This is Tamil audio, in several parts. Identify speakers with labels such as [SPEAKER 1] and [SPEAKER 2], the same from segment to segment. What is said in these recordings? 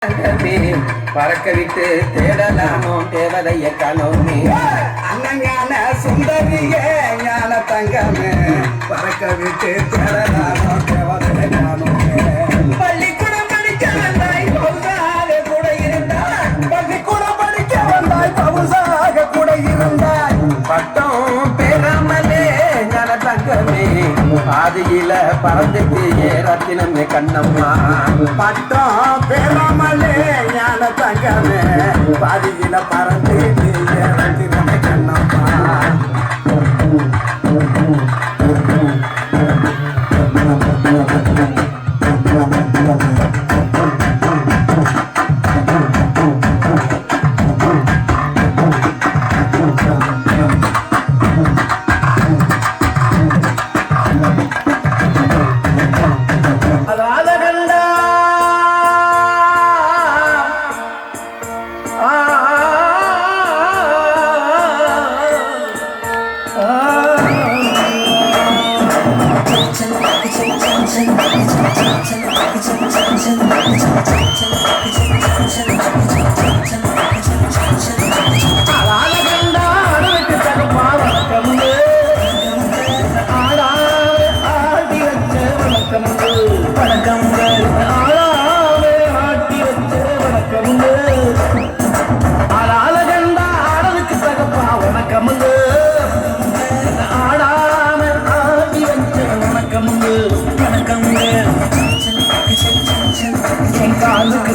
[SPEAKER 1] பறக்க விட்டு தேடலாமோ தேவதைய காணோமே
[SPEAKER 2] அண்ணங்கான சுந்தரிய ஞான தங்கமே பறக்க விட்டு தேடலாமோ தேவதைய காணோமே
[SPEAKER 1] பள்ளிக்கூடம் படிக்க வந்தாய் பவுசாக கூட இருந்தாய்
[SPEAKER 2] பள்ளிக்கூடம் படிக்க வந்தாய் பவுசாக கூட இருந்தாய்
[SPEAKER 1] பட்டம் பெறாமலே ஞான தங்கமே ஆதியில பறந்துட்டு ரத்தினமே கண்ணம்மா
[SPEAKER 2] பட்டம் பெறாமலே ஞான தங்கமே பாதியில பறந்துட்டு ரத்தினமே கண்ணம்மா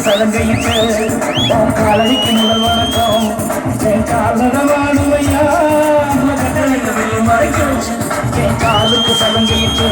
[SPEAKER 2] சலங்கையிட்டு காலடிக்கு முதல் வணக்கம் என் காலவானுமையா மறைக்கும் என் காலுக்கு சலங்கையிட்டு